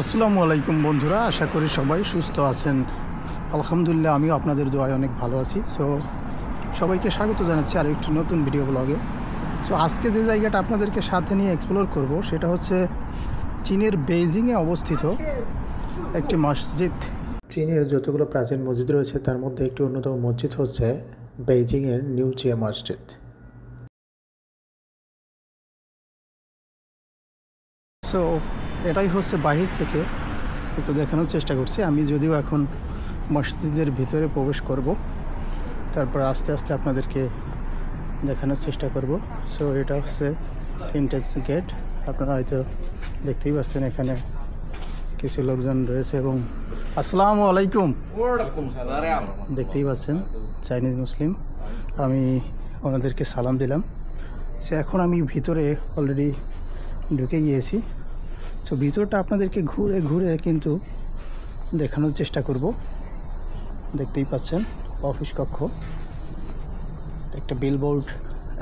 আসসালামু আলাইকুম বন্ধুরা, আশা করি সবাই সুস্থ আছেন। আলহামদুলিল্লাহ, আমিও আপনাদের দোয়ায় অনেক ভালো আছি। সবাইকে স্বাগত জানাচ্ছি আর একটি নতুন ভিডিও ব্লগে। আজকে যে জায়গাটা আপনাদেরকে সাথে নিয়ে এক্সপ্লোর করব সেটা হচ্ছে চীনের বেইজিংয়ে অবস্থিত একটি মসজিদ। চীনের যতগুলো প্রাচীন মসজিদ রয়েছে তার মধ্যে একটি অন্যতম মসজিদ হচ্ছে বেইজিংয়ের নিউ চিয়া মসজিদ। এটাই হচ্ছে বাহির থেকে একটু দেখানোর চেষ্টা করছি আমি, যদিও এখন মসজিদের ভিতরে প্রবেশ করব, তারপর আস্তে আস্তে আপনাদেরকে দেখানোর চেষ্টা করব। এটা হচ্ছে এন্ট্রান্স গেট। আপনারা হয়তো দেখতেই পাচ্ছেন এখানে কিছু লোকজন রয়েছে এবং আসসালামু আলাইকুম দেখতেই পাচ্ছেন চাইনিজ মুসলিম। আমি ওনাদেরকে সালাম দিলাম। এখন আমি ভিতরে অলরেডি ঢুকে গিয়েছি। ভিতরটা আপনাদেরকে ঘুরে ঘুরে কিন্তু দেখানোর চেষ্টা করব। দেখতেই পাচ্ছেন অফিস কক্ষ, একটা বিলবোর্ড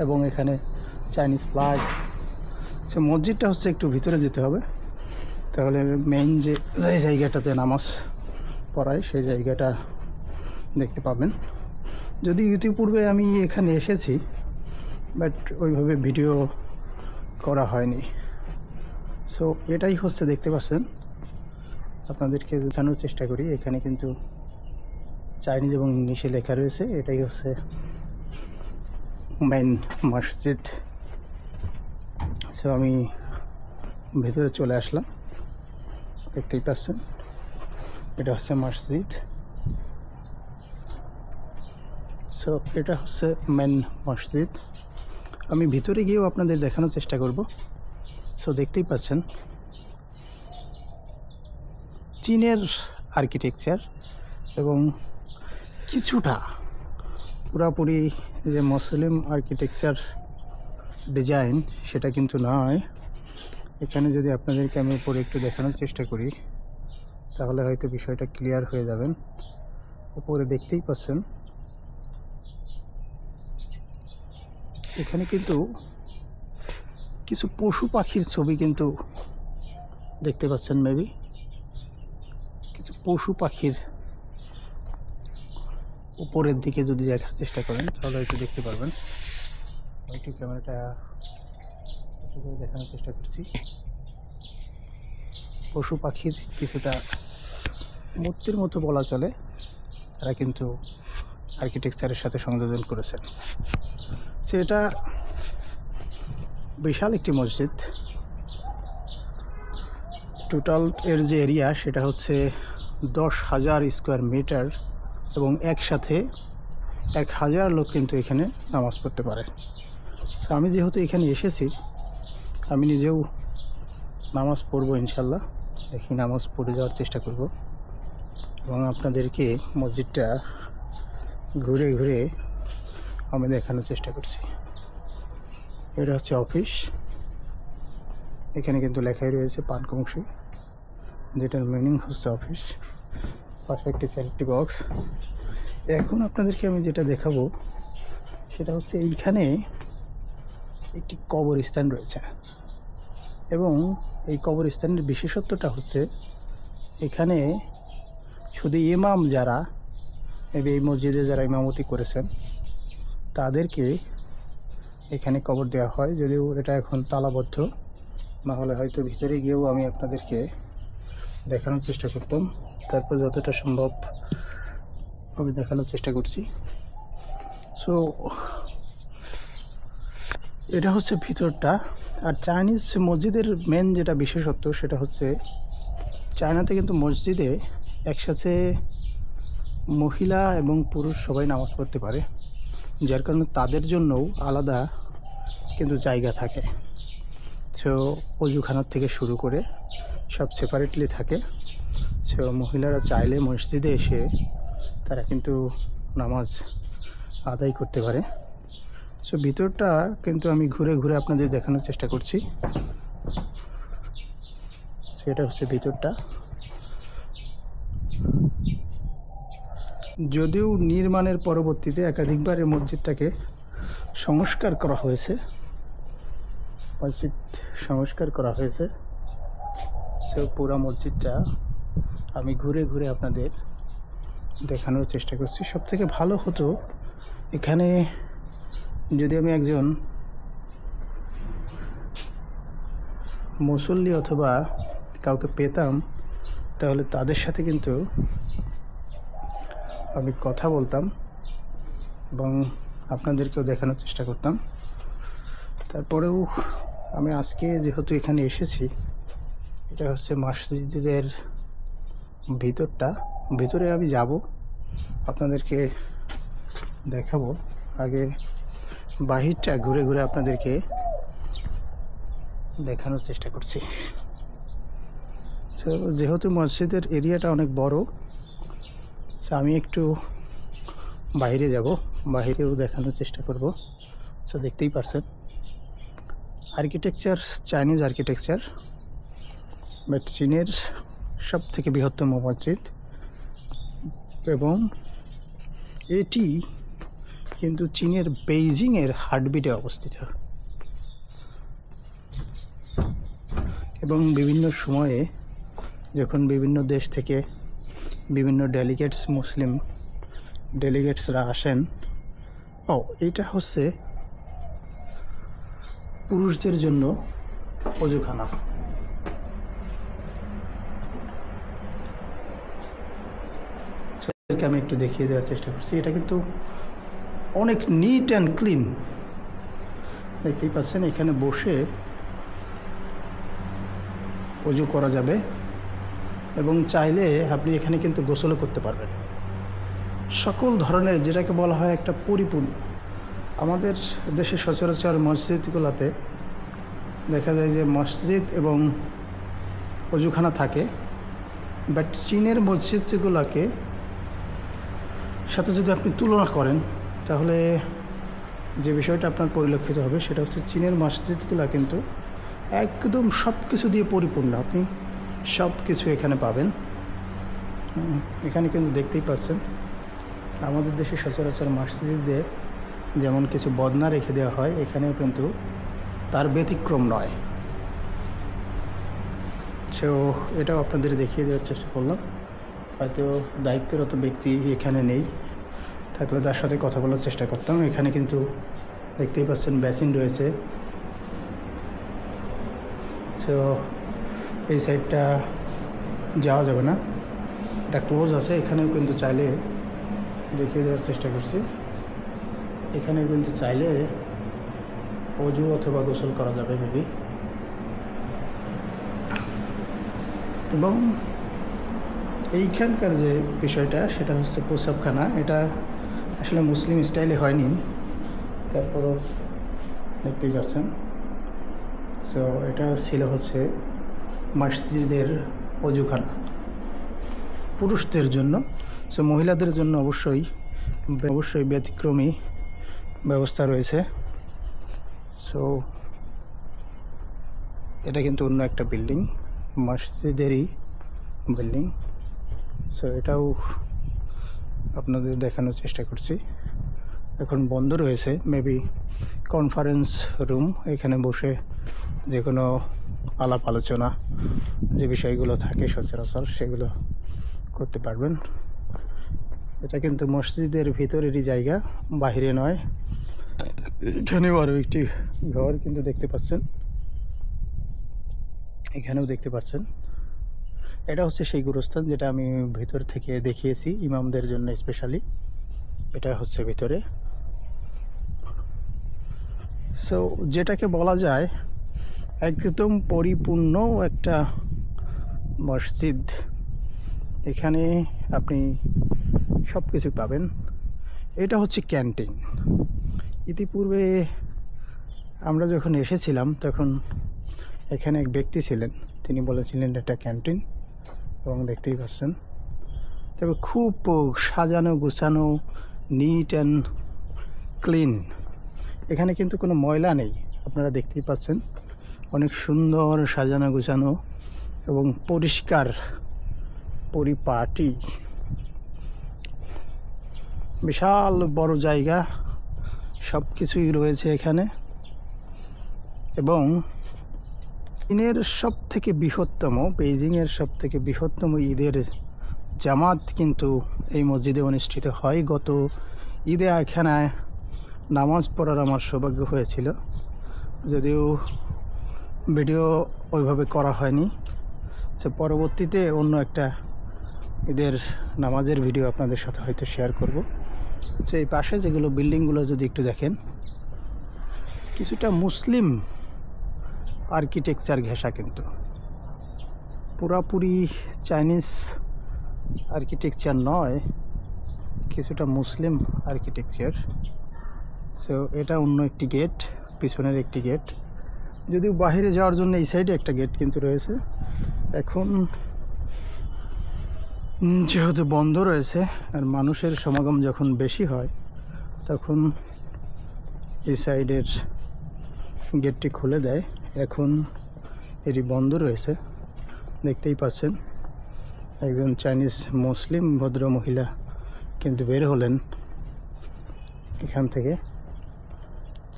এবং এখানে চাইনিজ ফ্ল্যাগ। মসজিদটা হচ্ছে একটু ভিতরে যেতে হবে, তাহলে মেইন যে জায়গাটাতে নামাজ পড়ায় সেই জায়গাটা দেখতে পাবেন। যদি ইতিপূর্বে আমি এখানে এসেছি, বাট ওইভাবে ভিডিও করা হয়নি। এটাই হচ্ছে, দেখতে পাচ্ছেন, আপনাদেরকে দেখানোর চেষ্টা করি। এখানে কিন্তু চাইনিজ এবং ইংলিশে লেখা রয়েছে। এটাই হচ্ছে মেইন মসজিদ। আমি ভেতরে চলে আসলাম, দেখতেই পাচ্ছেন এটা হচ্ছে মসজিদ। এটা হচ্ছে মেইন মসজিদ। আমি ভিতরে গিয়েও আপনাদের দেখানোর চেষ্টা করব। দেখতেই পাচ্ছেন চীনের আর্কিটেকচার এবং কিছুটা পুরাপুরি যে মুসলিম আর্কিটেকচার ডিজাইন সেটা কিন্তু নয়। এখানে যদি আপনাদেরকে আমি উপরে একটু দেখানোর চেষ্টা করি তাহলে হয়তো বিষয়টা ক্লিয়ার হয়ে যাবেন। উপরে দেখতেই পাচ্ছেন এখানে কিন্তু কিছু পশু পাখির ছবি কিন্তু দেখতে পাচ্ছেন। মেবি কিছু পশু পাখির উপরের দিকে যদি দেখার চেষ্টা করেন তাহলে হয়তো দেখতে পারবেন। একটু ক্যামেরাটা দেখানোর চেষ্টা করছি। পশু পাখির কিছুটা মূর্তির মতো বলা চলে, তারা কিন্তু আর্কিটেকচারের সাথে সংযোজন করেছেন। এটা বিশাল একটি মসজিদ। টোটাল এর যে এরিয়া সেটা হচ্ছে 10,000 স্কোয়ার মিটার এবং একসাথে 1,000 লোক কিন্তু এখানে নামাজ পড়তে পারে। আমি যেহেতু এখানে এসেছি, আমি নিজেও নামাজ পড়বো ইনশাল্লাহ। দেখি নামাজ পড়ে যাওয়ার চেষ্টা করব এবং আপনাদেরকে মসজিদটা ঘুরে ঘুরে আমি দেখানোর চেষ্টা করছি। এটা হচ্ছে অফিস। এখানে কিন্তু লেখাই রয়েছে পানকংশী, যেটার মিনিং হচ্ছে অফিস। পাশে একটি চ্যারিটি বক্স। এখন আপনাদেরকে আমি যেটা দেখাবো সেটা হচ্ছে এইখানে একটি কবরস্থান রয়েছে এবং এই কবরস্থানের বিশেষত্বটা হচ্ছে এখানে শুধু ইমাম যারা এই মসজিদে যারা ইমামতি করেছেন তাদেরকে এখানে কবর দেওয়া হয়। যদিও এটা এখন তালাবদ্ধ, না হলে হয়তো ভিতরে গিয়েও আমি আপনাদেরকে দেখানোর চেষ্টা করতাম। তারপর যতটা সম্ভব আমি দেখানোর চেষ্টা করছি। এটা হচ্ছে ভিতরটা। আর চাইনিজ মসজিদের মেন যেটা বিশেষত্ব সেটা হচ্ছে চায়নাতে কিন্তু মসজিদে একসাথে মহিলা এবং পুরুষ সবাই নামাজ পড়তে পারে, যার কারণে তাদের জন্যও আলাদা কিন্তু জায়গা থাকে। অজুখানার থেকে শুরু করে সব সেপারেটলি থাকে। মহিলারা চাইলে মসজিদে এসে তারা কিন্তু নামাজ আদায় করতে পারে। ভিতরটা কিন্তু আমি ঘুরে ঘুরে আপনাদের দেখানোর চেষ্টা করছি। এটা হচ্ছে ভিতরটা। যদিও নির্মাণের পরবর্তীতে একাধিকবার এই মসজিদটাকে সংস্কার করা হয়েছে, সো পুরা মসজিদটা আমি ঘুরে ঘুরে আপনাদের দেখানোর চেষ্টা করছি। সবথেকে ভালো হতো এখানে যদি আমি একজন মুসল্লি অথবা কাউকে পেতাম, তাহলে তাদের সাথে কিন্তু আমি কথা বলতাম এবং আপনাদেরকেও দেখানোর চেষ্টা করতাম। তারপরেও আমি আজকে যেহেতু এখানে এসেছি, এটা হচ্ছে মসজিদের ভিতরটা, ভিতরে আমি যাব, আপনাদেরকে দেখাবো। আগে বাহিরটা ঘুরে ঘুরে আপনাদেরকে দেখানোর চেষ্টা করছি। তো যেহেতু মসজিদের এরিয়াটা অনেক বড়, তো আমি একটু বাইরে যাব, বাইরেও দেখানোর চেষ্টা করব। তো দেখতেই পারছেন আর্কিটেকচার চাইনিজ আর্কিটেকচার, বাট চীনের সব থেকে বৃহত্তম মসজিদ, এবং এটি কিন্তু চীনের বেইজিংয়ের হার্টবিটে অবস্থিত। এবং বিভিন্ন সময়ে যখন বিভিন্ন দেশ থেকে বিভিন্ন মুসলিম ডেলিগেটসরা আসেন, এইটা হচ্ছে পুরুষদের জন্য অজুখানা। আমি একটু দেখিয়ে দেওয়ার চেষ্টা করছি। এটা কিন্তু অনেক নিট অ্যান্ড ক্লিন, দেখতেই পাচ্ছেন। এখানে বসে অজু করা যাবে এবং চাইলে আপনি এখানে কিন্তু গোসলও করতে পারবেন। সকল ধরনের, যেটাকে বলা হয় একটা পরিপূর্ণ। আমাদের দেশে সচরাচর মসজিদগুলোতে দেখা যায় যে মসজিদ এবং অজুখানা থাকে, বাট চীনের মসজিদগুলোকে সাথে যদি আপনি তুলনা করেন, তাহলে যে বিষয়টা আপনার পরিলক্ষিত হবে সেটা হচ্ছে চীনের মসজিদগুলো কিন্তু একদম সব কিছু দিয়ে পরিপূর্ণ। আপনি সব কিছু এখানে পাবেন। এখানে কিন্তু দেখতেই পাচ্ছেন আমাদের দেশে সচরাচর মসজিদে যেমন কিছু বদনা রেখে দেওয়া হয়, এখানেও কিন্তু তার ব্যতিক্রম নয়। সো এটাও আপনাদের দেখিয়ে দেওয়ার চেষ্টা করলাম। হয়তো দায়িত্বরত ব্যক্তি এখানে নেই, থাকলে তার সাথে কথা বলার চেষ্টা করতাম। এখানে কিন্তু দেখতেই পাচ্ছেন বেসিন রয়েছে। সো এই সাইডটা যাওয়া যাবে না, এটা ক্লোজ আছে। এখানেও কিন্তু চাইলে দেখিয়ে দেওয়ার চেষ্টা করছি, এখানেও কিন্তু চাইলে অজু অথবা গোসল করা যাবে মেবি। এবং এইখানকার যে বিষয়টা সেটা হচ্ছে প্রসাবখানা। এটা আসলে মুসলিম স্টাইলে হয়নি, তারপরও দেখতেই পাচ্ছেন। সো এটা ছিল হচ্ছে মসজিদের অজুখানা পুরুষদের জন্য। সো মহিলাদের জন্য অবশ্যই ব্যতিক্রমী ব্যবস্থা রয়েছে। সো এটা কিন্তু অন্য একটা বিল্ডিং, মসজিদেরই বিল্ডিং। সো এটাও আপনাদের দেখানোর চেষ্টা করছি। এখন বন্ধ রয়েছে, মেবি কনফারেন্স রুম। এখানে বসে যে কোনো আলাপ আলোচনা যে বিষয়গুলো থাকে সচরাচর সেগুলো করতে পারবেন। এটা কিন্তু মসজিদের ভিতরেরই জায়গা, বাইরে নয়। এখানেও আরও একটি ঘর কিন্তু দেখতে পাচ্ছেন, এখানেও দেখতে পাচ্ছেন। এটা হচ্ছে সেই গুরুস্থান যেটা আমি ভিতর থেকে দেখিয়েছি ইমামদের জন্য স্পেশালি। এটা হচ্ছে ভিতরে। সো যেটাকে বলা যায় একদম পরিপূর্ণ একটা মসজিদ। এখানে আপনি সব কিছু পাবেন। এটা হচ্ছে ক্যান্টিন। ইতিপূর্বে আমরা যখন এসেছিলাম তখন এখানে এক ব্যক্তি ছিলেন, তিনি বলেছিলেন এটা ক্যান্টিন, এবং দেখতেই পাচ্ছেন। তবে খুব সাজানো গুছানো, নিট অ্যান্ড ক্লিন। এখানে কিন্তু কোনো ময়লা নেই, আপনারা দেখতেই পাচ্ছেন। অনেক সুন্দর সাজানো গুছানো এবং পরিষ্কার পরিপাটি। বিশাল বড় জায়গা, সব কিছুই রয়েছে এখানে। এবং চীনের সব থেকে বৃহত্তম, বেইজিংয়ের সব থেকে বৃহত্তম ঈদের জামাত কিন্তু এই মসজিদে অনুষ্ঠিত হয়। গত ঈদে এখানে নামাজ পড়ার আমার সৌভাগ্য হয়েছিল, যদিও ভিডিও ওইভাবে করা হয়নি। সে পরবর্তীতে অন্য একটা ঈদের নামাজের ভিডিও আপনাদের সাথে হয়তো শেয়ার করব। তো এই পাশে যেগুলো বিল্ডিংগুলো যদি একটু দেখেন, কিছুটা মুসলিম আর্কিটেকচার ঘেঁষা, কিন্তু পুরাপুরি চাইনিজ আর্কিটেকচার নয়, কিছুটা মুসলিম আর্কিটেকচার। সো এটা অন্য একটি গেট, পিছনের একটি গেট, যদিও বাইরে যাওয়ার জন্য এই সাইডে একটা গেট কিন্তু রয়েছে। এখন যেহেতু বন্ধ রয়েছে আর মানুষের সমাগম যখন বেশি হয়, তখন এই সাইডের গেটটি খুলে দেয়। এখন এটি বন্ধ রয়েছে, দেখতেই পাচ্ছেন। একজন চাইনিজ মুসলিম ভদ্র মহিলা কিন্তু বের হলেন এখান থেকে।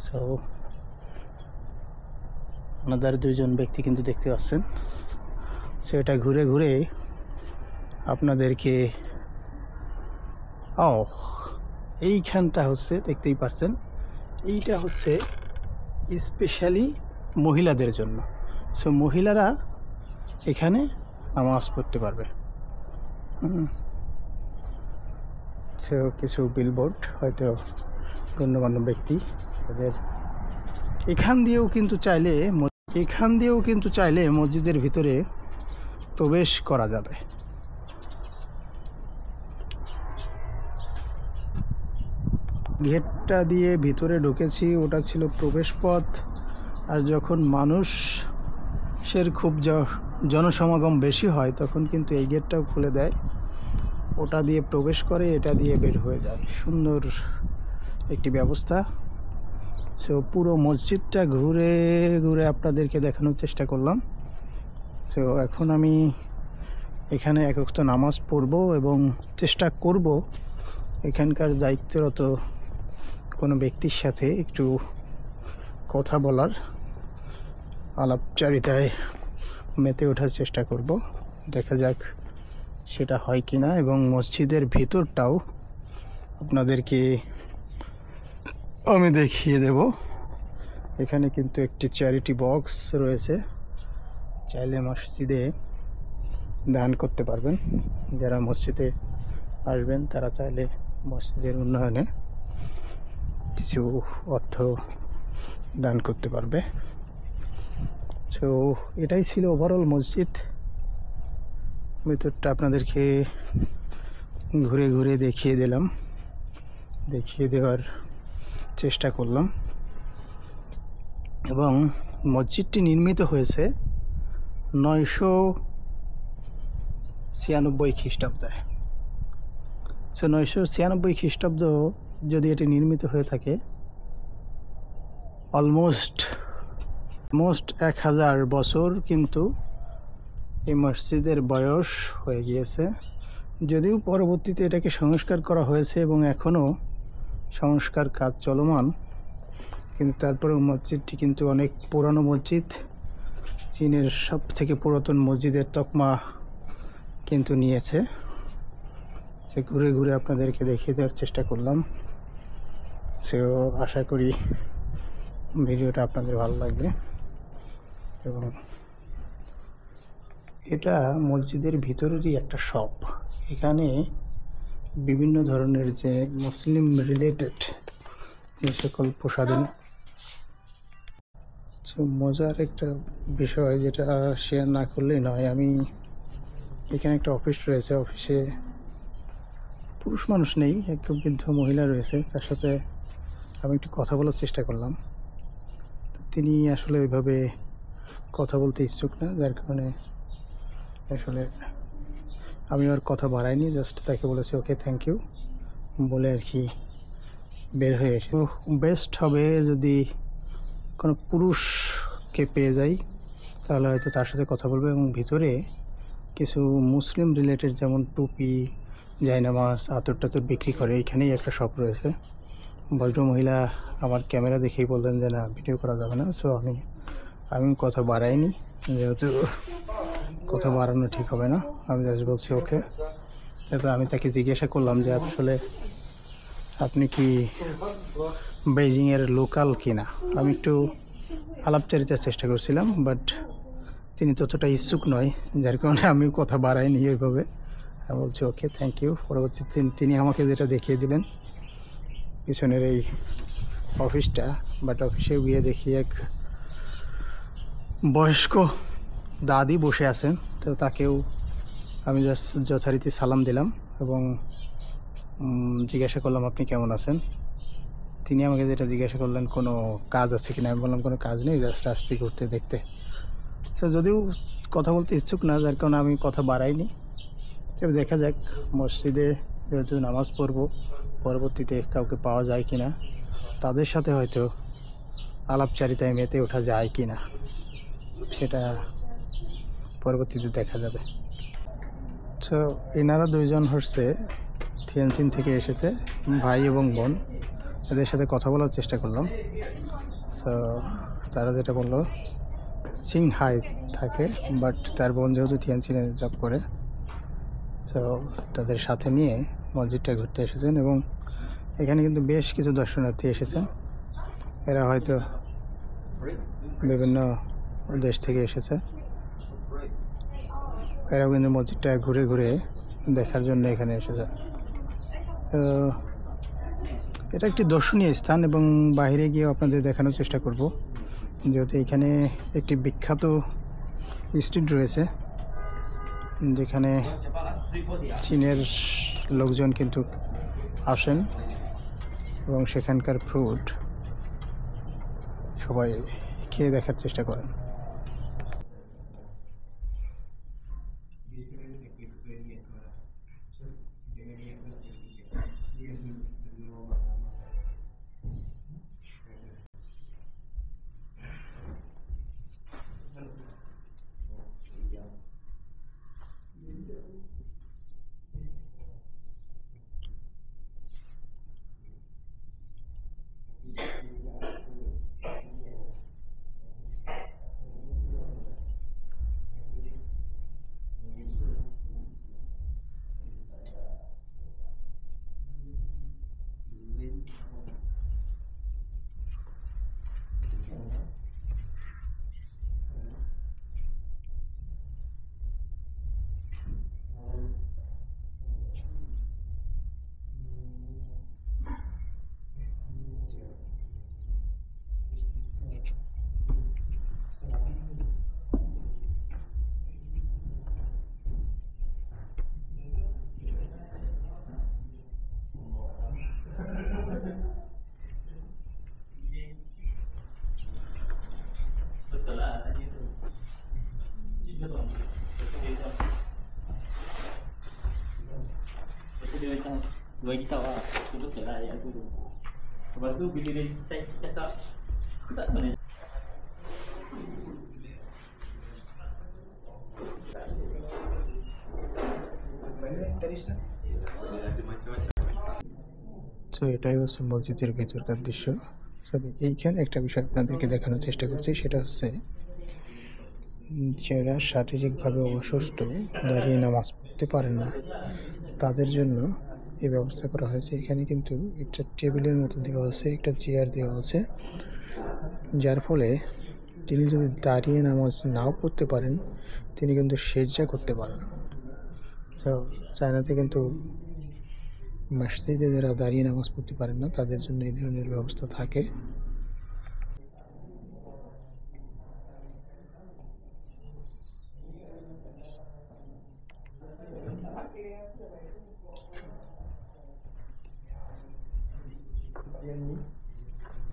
সো ওনাদের দুইজন ব্যক্তি কিন্তু দেখতে পাচ্ছেন। সো এটা ঘুরে ঘুরে আপনাদেরকে এইখানটা হচ্ছে, দেখতেই পাচ্ছেন, এইটা হচ্ছে স্পেশালি মহিলাদের জন্য। সো মহিলারা এখানে নামাজ পড়তে পারবে। সো কিছু বিলবোর্ড, হয়তো গণ্যমান্য ব্যক্তি তাদের এখান দিয়েও কিন্তু চাইলে মসজিদের ভিতরে প্রবেশ করা যাবে। গেটটা দিয়ে ভিতরে ঢুকেছি, ওটা ছিল প্রবেশ পথ। আর যখন মানুষের খুব জনসমাগম বেশি হয়, তখন কিন্তু এই গেটটাও খুলে দেয়, ওটা দিয়ে প্রবেশ করে, এটা দিয়ে বের হয়ে যায়। সুন্দর একটি ব্যবস্থা। সো পুরো মসজিদটা ঘুরে ঘুরে আপনাদেরকে দেখানোর চেষ্টা করলাম। সো এখন আমি এখানে এক ওয়াক্ত নামাজ পড়ব এবং চেষ্টা করব এখানকার দায়িত্বরত কোনো ব্যক্তির সাথে একটু কথা বলার, আলাপচারিতায় মেতে ওঠার চেষ্টা করব। দেখা যাক সেটা হয় কি না। এবং মসজিদের ভিতরটাও আপনাদেরকে আমি দেখিয়ে দেব। এখানে কিন্তু একটি চ্যারিটি বক্স রয়েছে, চাইলে মসজিদে দান করতে পারবেন। যারা মসজিদে আসবেন তারা চাইলে মসজিদের উন্নয়নে কিছু অর্থ দান করতে পারবে। সো এটাই ছিল ওভারঅল মসজিদ। ভিতরটা আপনাদেরকে ঘুরে ঘুরে দেখিয়ে দেওয়ার চেষ্টা করলাম। এবং মসজিদটি নির্মিত হয়েছে 996 খ্রিস্টাব্দে। সো 996 খ্রিস্টাব্দ যদি এটি নির্মিত হয়ে থাকে, অলমোস্ট 1000 বছর কিন্তু এই মসজিদের বয়স হয়ে গিয়েছে। যদিও পরবর্তীতে এটাকে সংস্কার করা হয়েছে এবং এখনও সংস্কার কাজ চলমান, কিন্তু তারপরেও মসজিদটি কিন্তু অনেক পুরানো মসজিদ। চীনের সব থেকে পুরাতন মসজিদের তকমা কিন্তু নিয়েছে। সে ঘুরে ঘুরে আপনাদেরকে দেখিয়ে দেওয়ার চেষ্টা করলাম। সেও আশা করি ভিডিওটা আপনাদের ভালো লাগবে। এবং এটা মসজিদের ভিতরেরই একটা শপ। এখানে বিভিন্ন ধরনের যে মুসলিম রিলেটেড যে সকল প্রসাধন, মজার একটা বিষয় যেটা শেয়ার না করলেই নয়। আমি এখানে একটা অফিস রয়েছে, অফিসে পুরুষ মানুষ নেই, এক বৃদ্ধ মহিলা রয়েছে। তার সাথে আমি একটু কথা বলার চেষ্টা করলাম। তিনি আসলে ওইভাবে কথা বলতে ইচ্ছুক না, যার কারণে আসলে আমি আর কথা বাড়াইনি। জাস্ট তাকে বলেছি ওকে থ্যাংক ইউ বলে আর কি বের হয়ে এসে। বেস্ট হবে যদি কোনো পুরুষকে পেয়ে যাই, তাহলে হয়তো তার সাথে কথা বলবো। এবং ভিতরে কিছু মুসলিম রিলেটেড যেমন টুপি, জায়নামাজ, আতর টাতর বিক্রি করে, এখানেই একটা শপ রয়েছে। ভদ্র মহিলা আমার ক্যামেরা দেখেই বললেন যে না ভিডিও করা যাবে না। সো আমি আমি কথা বাড়াইনি, যেহেতু কথা বাড়ানো ঠিক হবে না, আমি জাস্ট বলছি ওকে। তারপর আমি তাকে জিজ্ঞাসা করলাম যে আসলে আপনি কি বেইজিংয়ের লোকাল কিনা। আমি একটু আলাপচারিতার চেষ্টা করছিলাম, বাট তিনি ততটা ইচ্ছুক নয়, যার কারণে আমি কথা বাড়াইনি ওইভাবে। আমি বলছি ওকে, থ্যাংক ইউ। পরবর্তীতে তিনি আমাকে যেটা দেখিয়ে দিলেন পিছনের এই অফিসটা, বাট অফিসে গিয়ে দেখি এক বয়স্ক দাদি বসে আছেন। তো তাকেও আমি জাস্ট যথারীতি সালাম দিলাম এবং জিজ্ঞাসা করলাম আপনি কেমন আছেন। তিনি আমাকে যেটা জিজ্ঞাসা করলেন কোনো কাজ আছে কিনা। আমি বললাম কোনো কাজ নেই, জাস্ট আসছি ঘুরতে দেখতে। তো যদিও কথা বলতে ইচ্ছুক না, যার কারণে আমি কথা বাড়াইনি। তবে দেখা যাক মসজিদে যেহেতু নামাজ পড়ব, পরবর্তীতে কাউকে পাওয়া যায় কি না, তাদের সাথে হয়তো আলাপচারিতায় মেতে ওঠা যায় কি না, সেটা পরবর্তীতে দেখা যাবে। তো এনারা দুইজন হচ্ছে থিয়েনচিন থেকে এসেছে, ভাই এবং বোন। এদের সাথে কথা বলার চেষ্টা করলাম। তো তারা যেটা বললো সিংহাই থাকে, বাট তার বোন যেহেতু থিয়েনচিনে জব করে, তো তাদের সাথে নিয়ে মসজিদটা ঘুরতে এসেছেন। এবং এখানে কিন্তু বেশ কিছু দর্শনার্থী এসেছেন। এরা হয়তো বিভিন্ন দেশ থেকে এসেছে। এরাও কিন্তু মসজিদটা ঘুরে ঘুরে দেখার জন্য এখানে এসেছে। তো এটা একটি দর্শনীয় স্থান এবং বাইরে গিয়ে আপনাদের দেখানোর চেষ্টা করব, যেহেতু এখানে একটি বিখ্যাত স্ট্রিট রয়েছে যেখানে চীনের লোকজন কিন্তু আসেন এবং সেখানকার ফ্রুট সবাই খেয়ে দেখার চেষ্টা করেন। Dia beritahu lah, tu betul lah ayat tu. Lepas tu bila dia cakap, aku tak tahu ni. তো এটাই হচ্ছে মসজিদের ভেতরকার দৃশ্য। তবে এইখানে একটা বিষয় আপনাদেরকে দেখানোর চেষ্টা করছি, সেটা হচ্ছে যারা শারীরিকভাবে অসুস্থ, দাঁড়িয়ে নামাজ পড়তে পারেন না, তাদের জন্য এই ব্যবস্থা করা হয়েছে। এখানে কিন্তু একটা টেবিলের মতো দেওয়া আছে, একটা চেয়ার দেওয়া আছে, যার ফলে তিনি যদি দাঁড়িয়ে নামাজ নাও পড়তে পারেন, তিনি কিন্তু সেজদা করতে পারেন। তো চায়নাতে কিন্তু মসজিদে যারা দাঁড়িয়ে নামাজ পড়তে পারেন না, তাদের জন্য এই ধরনের ব্যবস্থা থাকে।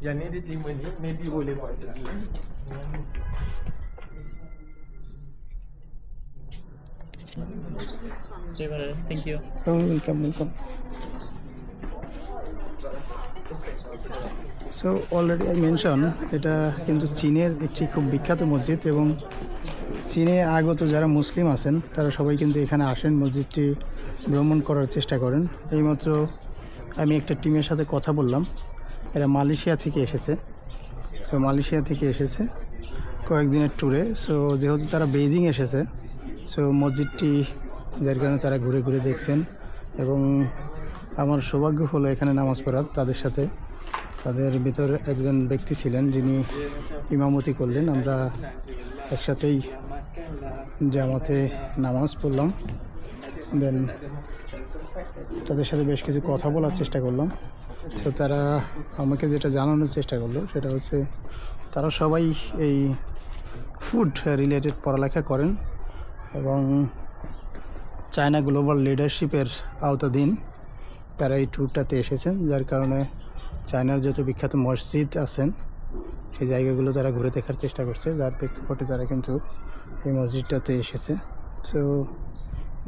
Yang ni dia terima ni, maybe boleh buat macam ni. Thank you. Welcome welcome. So already I mention, এটা কিন্তু চীনের একটি খুব বিখ্যাত মসজিদ এবং চীনে আগত যারা মুসলিম আছেন তারা সবাই কিন্তু এখানে আসেন, মসজিদটি ভ্রমণ করার চেষ্টা করেন। এইমাত্র আমি একটা টিমের সাথে কথা বললাম, এরা মালয়েশিয়া থেকে এসেছে। সো মালয়েশিয়া থেকে এসেছে কয়েকদিনের ট্যুরে। সো যেহেতু তারা বেইজিং এসেছে, সো মসজিদটি যার কারণে তারা ঘুরে ঘুরে দেখছেন। এবং আমার সৌভাগ্য হলো এখানে নামাজ পড়ার তাদের সাথে। তাদের ভিতর একজন ব্যক্তি ছিলেন যিনি ইমামতি করলেন। আমরা একসাথেই জামাতে নামাজ পড়লাম। দেন তাদের সাথে বেশ কিছু কথা বলার চেষ্টা করলাম। তো তারা আমাকে যেটা জানানোর চেষ্টা করলো সেটা হচ্ছে তারা সবাই এই ফুড রিলেটেড পড়ালেখা করেন এবং চায়না গ্লোবাল লিডারশিপের আওতাধীন তারা এই ট্যুরটাতে এসেছেন, যার কারণে চায়নার যত বিখ্যাত মসজিদ আছেন সেই জায়গাগুলো তারা ঘুরে দেখার চেষ্টা করছে, যার প্রেক্ষাপটে তারা কিন্তু এই মসজিদটাতে এসেছে। So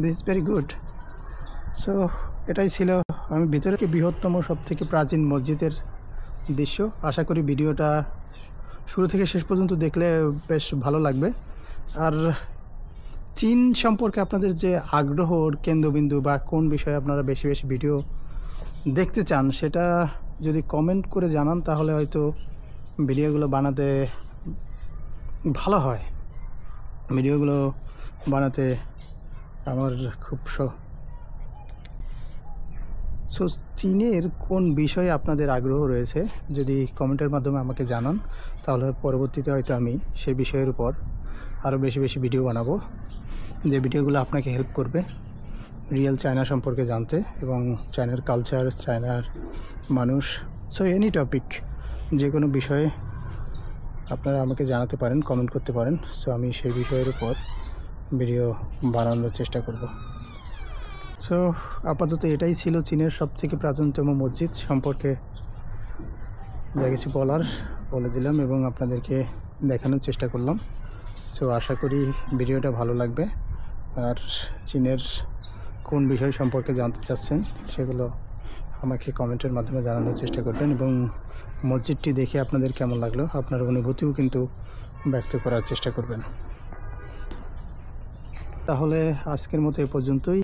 this is very good. So এটাই ছিল আমি ভিতরে বৃহত্তম সবথেকে প্রাচীন মসজিদের দৃশ্য। আশা করি ভিডিওটা শুরু থেকে শেষ পর্যন্ত দেখলে বেশ ভালো লাগবে। আর চীন সম্পর্কে আপনাদের যে আগ্রহর কেন্দ্রবিন্দু বা কোন বিষয়ে আপনারা বেশি বেশি ভিডিও দেখতে চান সেটা যদি কমেন্ট করে জানান তাহলে হয়তো ভিডিওগুলো বানাতে ভালো হয়। ভিডিওগুলো বানাতে আমার খুব সো চীনের কোন বিষয়ে আপনাদের আগ্রহ রয়েছে যদি কমেন্টের মাধ্যমে আমাকে জানান তাহলে পরবর্তীতে হয়তো আমি সেই বিষয়ের উপর আরও বেশি বেশি ভিডিও বানাবো, যে ভিডিওগুলো আপনাকে হেল্প করবে রিয়েল চায়না সম্পর্কে জানতে এবং চায়নার কালচার, চায়নার মানুষ। সো এনি টপিক, যে কোনো বিষয়ে আপনারা আমাকে জানাতে পারেন, কমেন্ট করতে পারেন। সো আমি সেই বিষয়ের উপর ভিডিও বানানোর চেষ্টা করব। সো আপাতত এটাই ছিল চীনের সবথেকে প্রাচীনতম মসজিদ সম্পর্কে যা কিছু বলার বলে দিলাম এবং আপনাদেরকে দেখানোর চেষ্টা করলাম। সো আশা করি ভিডিওটা ভালো লাগবে। আর চীনের কোন বিষয় সম্পর্কে জানতে চাচ্ছেন সেগুলো আমাকে কমেন্টের মাধ্যমে জানানোর চেষ্টা করবেন এবং মসজিদটি দেখে আপনাদের কেমন লাগলো আপনার অনুভূতিও কিন্তু ব্যক্ত করার চেষ্টা করবেন। তাহলে আজকের মতো এ পর্যন্তই।